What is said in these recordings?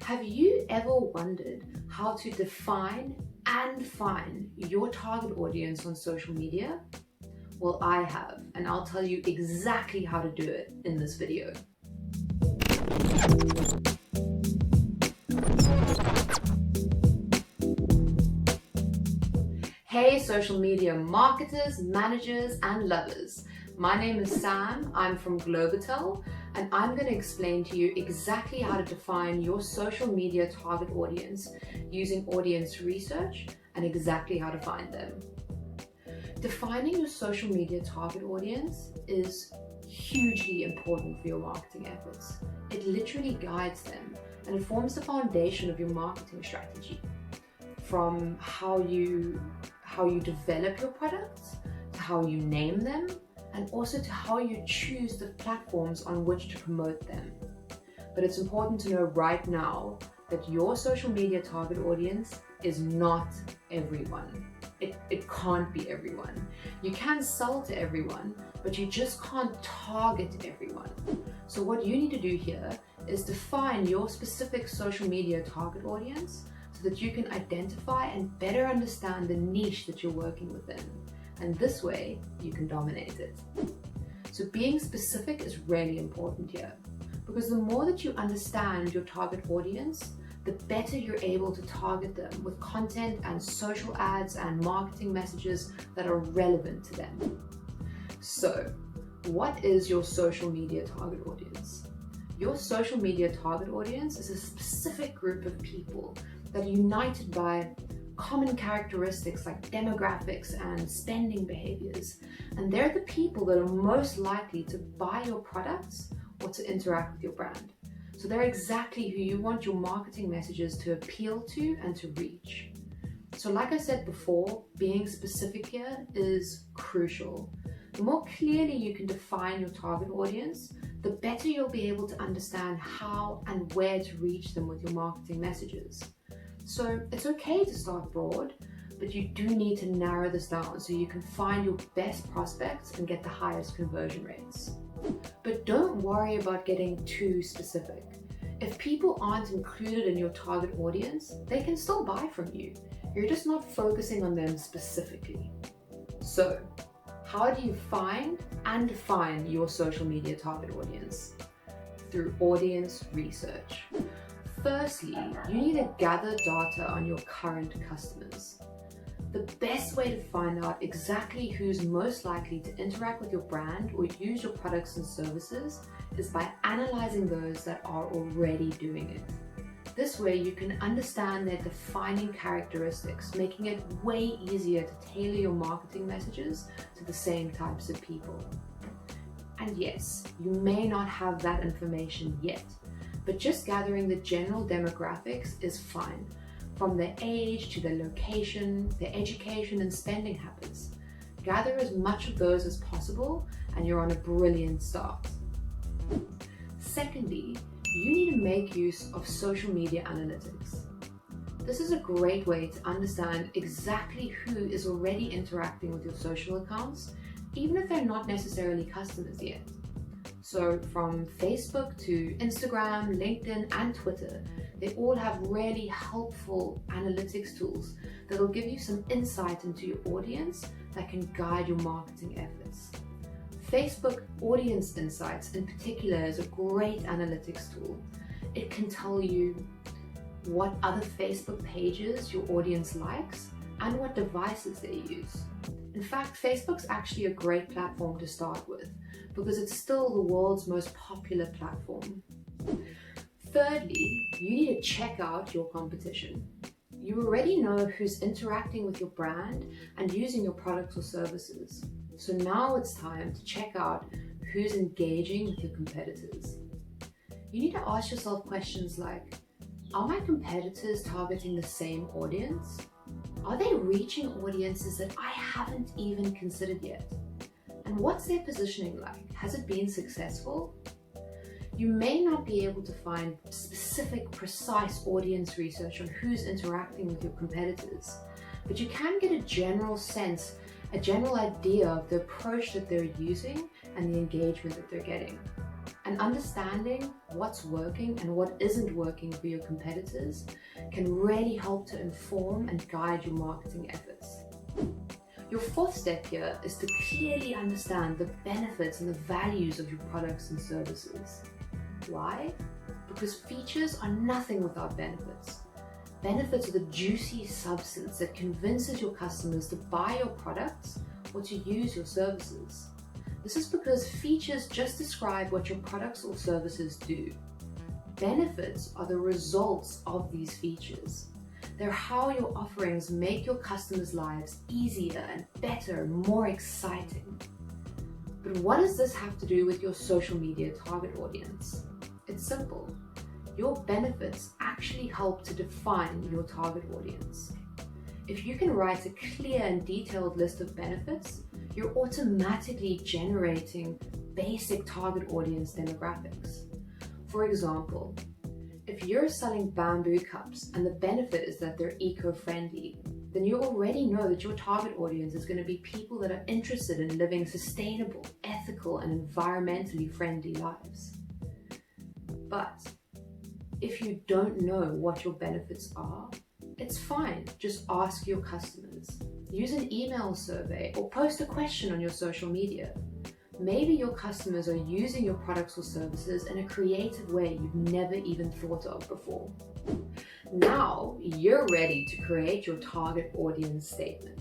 Have you ever wondered how to define and find your target audience on social media? Well, I have, and I'll tell you exactly how to do it in this video. Hey social media marketers, managers, and lovers. My name is Sam, I'm from Globotel, and I'm going to explain to you exactly how to define your social media target audience using audience research and exactly how to find them. Defining your social media target audience is hugely important for your marketing efforts. It literally guides them and it forms the foundation of your marketing strategy. From how you develop your products, to how you name them, and also to how you choose the platforms on which to promote them. But it's important to know right now that your social media target audience is not everyone. It can't be everyone. You can sell to everyone, but you just can't target everyone. So what you need to do here is define your specific social media target audience so that you can identify and better understand the niche that you're working within. And this way, you can dominate it. So being specific is really important here, because the more that you understand your target audience, the better you're able to target them with content and social ads and marketing messages that are relevant to them. So, what is your social media target audience? Your social media target audience is a specific group of people that are united by common characteristics like demographics and spending behaviors. And they're the people that are most likely to buy your products or to interact with your brand. So they're exactly who you want your marketing messages to appeal to and to reach. So like I said before, being specific here is crucial. The more clearly you can define your target audience, the better you'll be able to understand how and where to reach them with your marketing messages. So it's okay to start broad, but you do need to narrow this down so you can find your best prospects and get the highest conversion rates. But don't worry about getting too specific. If people aren't included in your target audience, they can still buy from you. You're just not focusing on them specifically. So, how do you find and define your social media target audience? Through audience research. Firstly, you need to gather data on your current customers. The best way to find out exactly who's most likely to interact with your brand or use your products and services is by analyzing those that are already doing it. This way you can understand their defining characteristics, making it way easier to tailor your marketing messages to the same types of people. And yes, you may not have that information yet, but just gathering the general demographics is fine. From their age to their location, their education and spending habits. Gather as much of those as possible and you're on a brilliant start. Secondly, you need to make use of social media analytics. This is a great way to understand exactly who is already interacting with your social accounts, even if they're not necessarily customers yet. So from Facebook to Instagram, LinkedIn, and Twitter, they all have really helpful analytics tools that will give you some insight into your audience that can guide your marketing efforts. Facebook Audience Insights in particular is a great analytics tool. It can tell you what other Facebook pages your audience likes and what devices they use. In fact, Facebook's actually a great platform to start with because it's still the world's most popular platform. Thirdly, you need to check out your competition. You already know who's interacting with your brand and using your products or services. So now it's time to check out who's engaging with your competitors. You need to ask yourself questions like, are my competitors targeting the same audience? Are they reaching audiences that I haven't even considered yet? And what's their positioning like? Has it been successful? You may not be able to find specific, precise audience research on who's interacting with your competitors, but you can get a general sense, a general idea of the approach that they're using and the engagement that they're getting. And understanding what's working and what isn't working for your competitors can really help to inform and guide your marketing efforts. Your fourth step here is to clearly understand the benefits and the values of your products and services. Why? Because features are nothing without benefits. Benefits are the juicy substance that convinces your customers to buy your products or to use your services. This is because features just describe what your products or services do. Benefits are the results of these features. They're how your offerings make your customers' lives easier and better, more exciting. But what does this have to do with your social media target audience? It's simple. Your benefits actually help to define your target audience. If you can write a clear and detailed list of benefits, you're automatically generating basic target audience demographics. For example, if you're selling bamboo cups and the benefit is that they're eco-friendly, then you already know that your target audience is going to be people that are interested in living sustainable, ethical, and environmentally friendly lives. But if you don't know what your benefits are, it's fine. Just ask your customers. Use an email survey or post a question on your social media. Maybe your customers are using your products or services in a creative way you've never even thought of before. Now you're ready to create your target audience statement.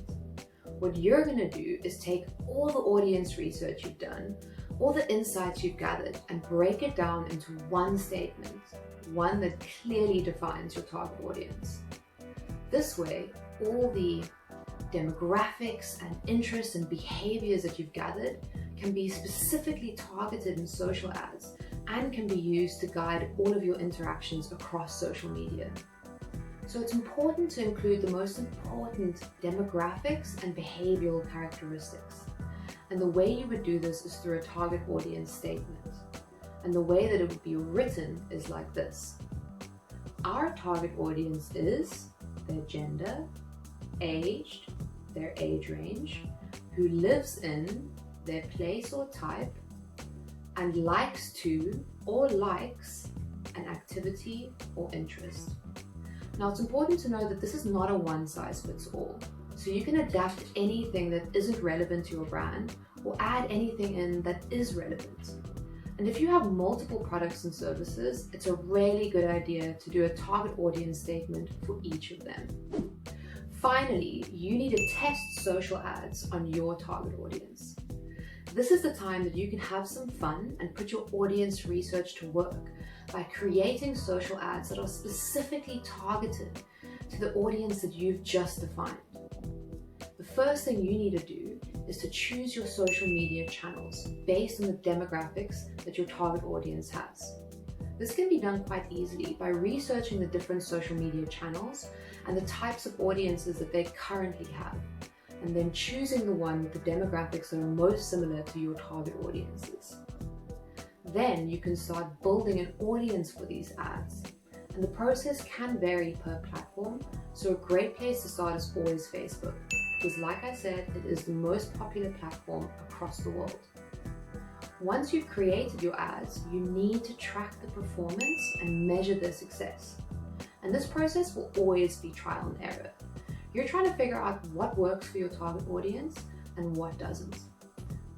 What you're going to do is take all the audience research you've done, all the insights you've gathered, and break it down into one statement, one that clearly defines your target audience. This way, all the demographics and interests and behaviors that you've gathered can be specifically targeted in social ads and can be used to guide all of your interactions across social media. So it's important to include the most important demographics and behavioral characteristics. And the way you would do this is through a target audience statement. And the way that it would be written is like this. Our target audience is their gender, aged, their age range, who lives in their place or type, and likes to or likes an activity or interest. Now it's important to know that this is not a one-size-fits-all. So you can adapt anything that isn't relevant to your brand or add anything in that is relevant. And if you have multiple products and services, it's a really good idea to do a target audience statement for each of them. Finally, you need to test social ads on your target audience. This is the time that you can have some fun and put your audience research to work by creating social ads that are specifically targeted to the audience that you've just defined. The first thing you need to do is to choose your social media channels based on the demographics that your target audience has. This can be done quite easily by researching the different social media channels and the types of audiences that they currently have, and then choosing the one with the demographics that are most similar to your target audiences. Then you can start building an audience for these ads. And the process can vary per platform, so a great place to start is always Facebook, because like I said, it is the most popular platform across the world. Once you've created your ads, you need to track the performance and measure their success. And this process will always be trial and error. You're trying to figure out what works for your target audience and what doesn't.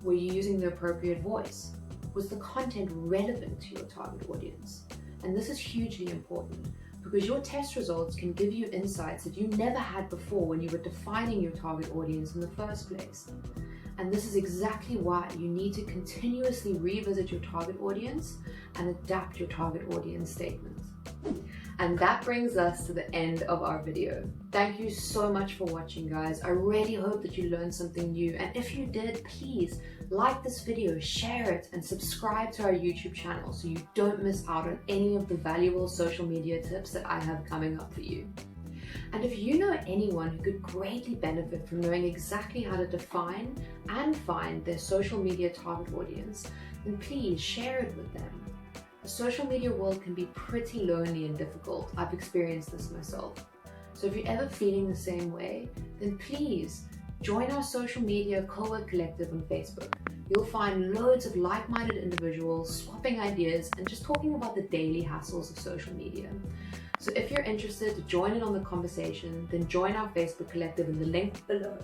Were you using the appropriate voice? Was the content relevant to your target audience? And this is hugely important because your test results can give you insights that you never had before when you were defining your target audience in the first place. And this is exactly why you need to continuously revisit your target audience and adapt your target audience statement. And that brings us to the end of our video. Thank you so much for watching, guys. I really hope that you learned something new. And if you did, please like this video, share it, and subscribe to our YouTube channel so you don't miss out on any of the valuable social media tips that I have coming up for you. And if you know anyone who could greatly benefit from knowing exactly how to define and find their social media target audience, then please share it with them. The social media world can be pretty lonely and difficult. I've experienced this myself. So if you're ever feeling the same way, then please Join our social media co-work collective on Facebook. You'll find loads of like-minded individuals swapping ideas and just talking about the daily hassles of social media. So if you're interested to join in on the conversation, then join our Facebook collective in the link below.